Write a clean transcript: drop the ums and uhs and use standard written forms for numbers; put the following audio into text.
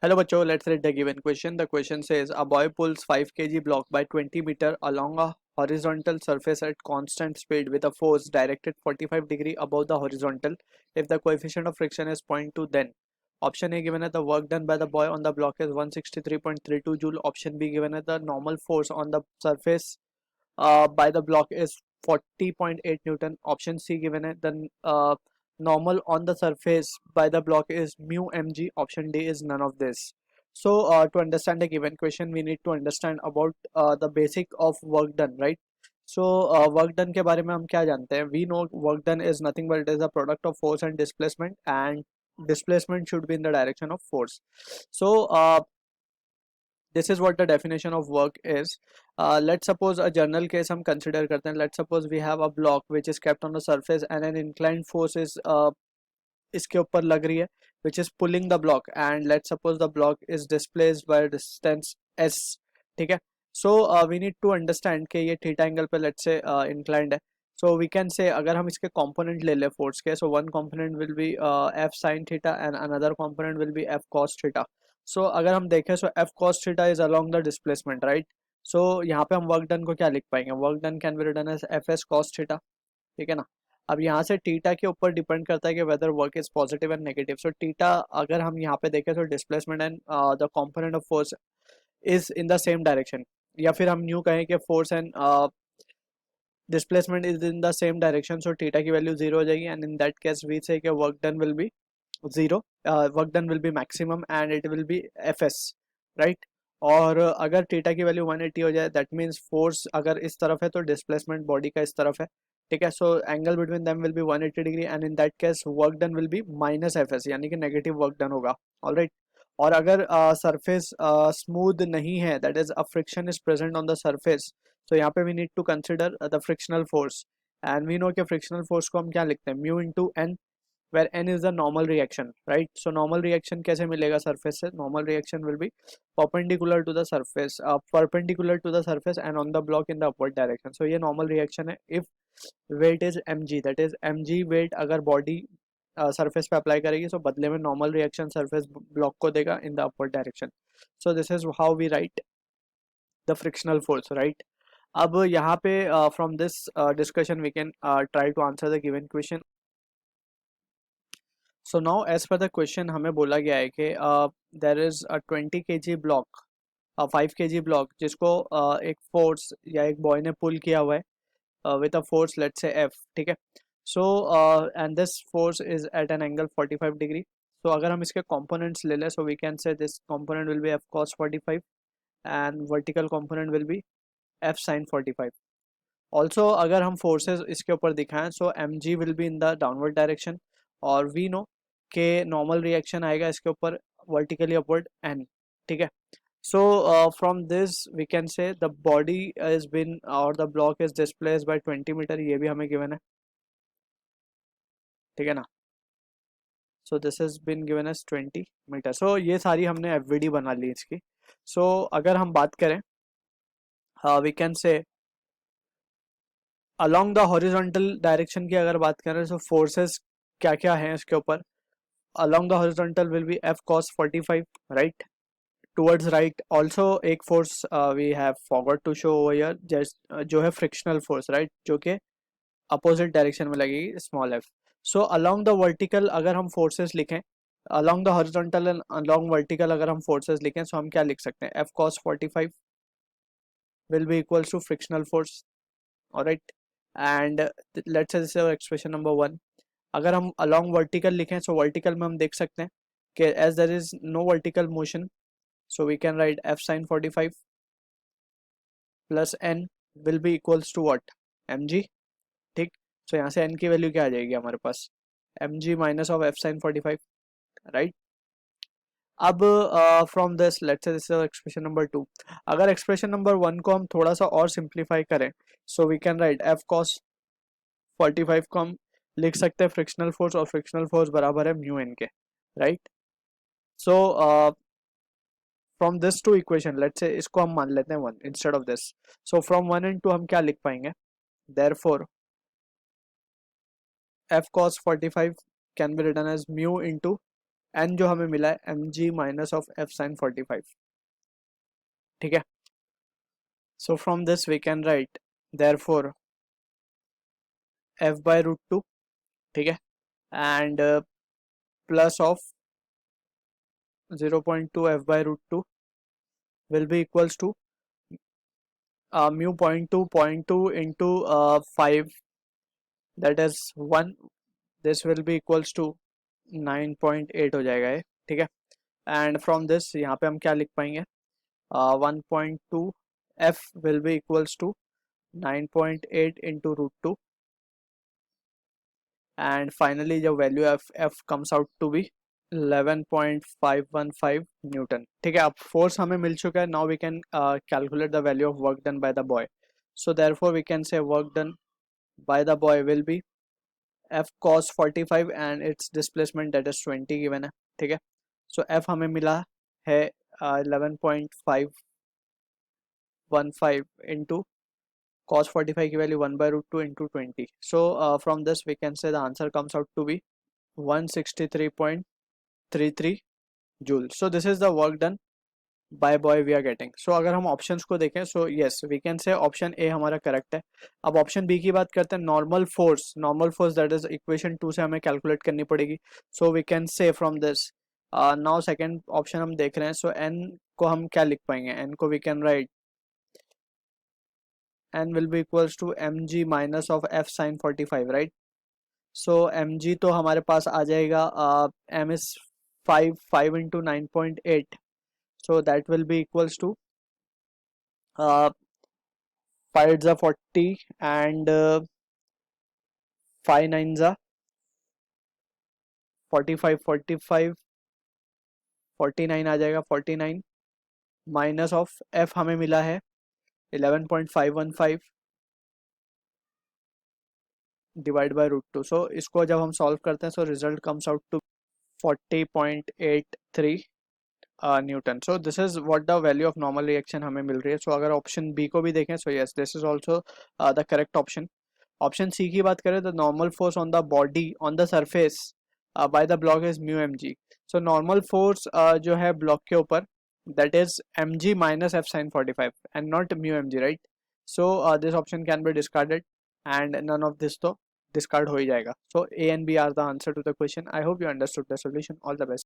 Hello bachcho, let's read the given question. The question says a boy pulls 5 kg block by 20 meter along a horizontal surface at constant speed with a force directed 45 degree above the horizontal. If the coefficient of friction is 0.2, then option A given as the work done by the boy on the block is 163.32 joule. Option B given as the normal force on the surface by the block is 40.8 Newton. Option C given it, then normal on the surface by the block is mu mg. Option D is none of this. So to understand the given question, we need to understand about the basic of work done, right? So work done के बारे में हम क्या जानते हैं? We know work done is nothing but it is a product of force and displacement, and displacement should be in the direction of force. So this is what the definition of work is. Let's suppose a general case हम consider करते हैं. Let's suppose we have a block which is kept on the surface and an inclined force is इसके ऊपर लग रही है, which is pulling the block, and let's suppose the block is displaced by a distance s. ठीक है. So we need to understand कि ये theta angle पे let's say inclined है. So we can say अगर हम इसके component ले ले force के, so one component will be f sin theta and another component will be f cos theta. So अगर हम देखें, so f cos theta is along the displacement, right? So यहाँ पे हम work done को क्या लिख पाएंगे? Work done can be written as fs cos theta. ठीक है ना. अब यहाँ से थीटा के ऊपर डिपेंड करता है कि whether work is positive and negative. So theta अगर हम यहाँ पे देखें तो displacement and the component of force is in the same direction, या फिर हम न्यू कहें कि force and displacement is in the same direction. So theta की वैल्यू जीरो हो जाएगी, and in that case we say work done will be zero. Work done will be maximum and it will B F S, right. और अगर theta की value 180 हो जाए, that means force अगर इस तरफ है तो डिस्प्लेसमेंट बॉडी का इस तरफ है. ठीक है. So angle between them will be 180 degree, and in that case work done will be minus F S, यानी कि नेगेटिव वर्क डन होगा. ऑलराइट. और अगर सरफेस स्मूथ नहीं है, that is a friction is present on the surface, तो यहाँ पे we need to consider the frictional force. And we know कि फ्रिक्शनल फोर्स को हम क्या लिखते हैं? Mu into N, where n is the normal reaction, right? So normal reaction कैसे मिलेगा surface से? Normal reaction will be perpendicular to the surface, and on the block in the upward direction. So ये normal reaction है if weight is mg, that is mg weight अगर body surface पे apply करेगी, so बदले में normal reaction surface block को देगा in the upward direction. So this is how we write the frictional force, right? अब यहाँ पे from this discussion we can try to answer the given question. So now as per the question हमें बोला गया है कि there is a 20 kg block, 5 kg block जिसको एक force या एक boy ने pull किया हुआ है with a force let's say F. ठीक है. So and this force is at an angle 45 degree. So अगर हम इसके components ले लें, so we can say this component will be F cos 45 and vertical component will be F sin 45. Also अगर हम forces इसके ऊपर दिखाएं, so mg will be in the downward direction, और we know के नॉर्मल रिएक्शन आएगा इसके ऊपर वर्टिकली अपवर्ड एन. ठीक है. So from this we can say the body is been और the block is displaced by 20 metre. ये भी हमें गिवन है. ठीक है ना. So this is been given as 20 metre. सो ये सारी हमने एफवीडी बना ली इसकी. सो अगर हम बात करें, we can say along the horizontal direction की अगर बात करें, सो फोर्सेस क्या क्या हैं इसके ऊपर? along the horizontal will be f cos 45, right, towards right. Also एक force we have forgot to show over here, just जो है frictional force, right, जो कि opposite direction में लगेगी, small f. So along the vertical अगर हम forces लिखें, along the horizontal and along vertical अगर हम forces लिखें, so हम क्या लिख सकते हैं? f cos 45 will be equals to frictional force. alright. And let's say this is our expression number 1. अगर हम along vertical लिखें, so vertical में हम देख सकते हैं कि as there is no vertical motion, so we can write f sin 45 plus n will be equals to what? mg. ठीक. so यहाँ से n की वैल्यू क्या आ जाएगी हमारे पास? mg minus of f sin 45, right. अब from this let's say this is expression number 2. अगर expression number 1 को हम थोड़ा सा और सिंप्लीफाई करें, so we can write f cos 45 को हम लिख सकते हैं फ्रिक्शनल फोर्स, और फ्रिक्शनल फोर्स बराबर है म्यू एन के, right. So from this two equation let's say इसको हम मान लेते हैं 1 instead of this. So from 1 and 2 हम क्या लिख पाएंगे? Therefore f cos 45 can be written as mu into n जो हमें मिला है mg minus of f sin 45, ठीक है। So from this we can write therefore f by root two, ठीक है, and plus of 0.2 f by root two will be equals to mu point two into 5, that is 1, this will be equals to 9.8 हो जाएगा ये, ठीक है। And from this यहाँ पे हम क्या लिख पाएंगे, 1.2 f will be equals to 9.8 into root two, and finally जो value f comes out to be 11.515 newton, ठीक है। अब फोर्स हमें मिल चुका है, now we can calculate the value of work done by the boy. So therefore we can say work done by the boy will be f cos 45 and it's displacement that is 20 given है, ठीक है। सो f हमें मिला है 11.515 into cos 45 की value 1 by root two into 20। So from this we can say the answer comes out to be 163.33 joule. So this is the work done by boy we are getting. सो अगर हम options को देखें, so yes we can say option A हमारा correct है। अब option B की बात करते हैं, normal force that is equation 2 से हमें कैलकुलेट करनी पड़ेगी। So we can say from this now second option हम देख रहे हैं, सो एन को हम क्या लिख पाएंगे, एन को we can write N will be equals to M G minus of F sine 45, right. So M G तो हमारे पास आ जाएगा M is 5 into 9.8, so that will be equals to 5 is a 40 and 5 9 is a 45, 45 49 आ जाएगा, 49 minus of f हमें मिला है 11.515 डिवाइड बाय रूट टू। सो इसको जब हम सॉल्व करते हैं, so result comes out to 40.83 newton. So this is what the value of normal reaction हमें मिल रही है। सो अगर ऑप्शन बी को भी देखें, so yes this is also the correct option. Option C की बात करें, the normal force on the body on the surface by the block is mu M G. So normal force जो है block के ऊपर that is M G minus F sine 45 and not mu M G, right. So this option can be discarded and none of this तो discard हो ही जाएगा। सो A and B are the answer to the question. I hope you understood the solution. All the best.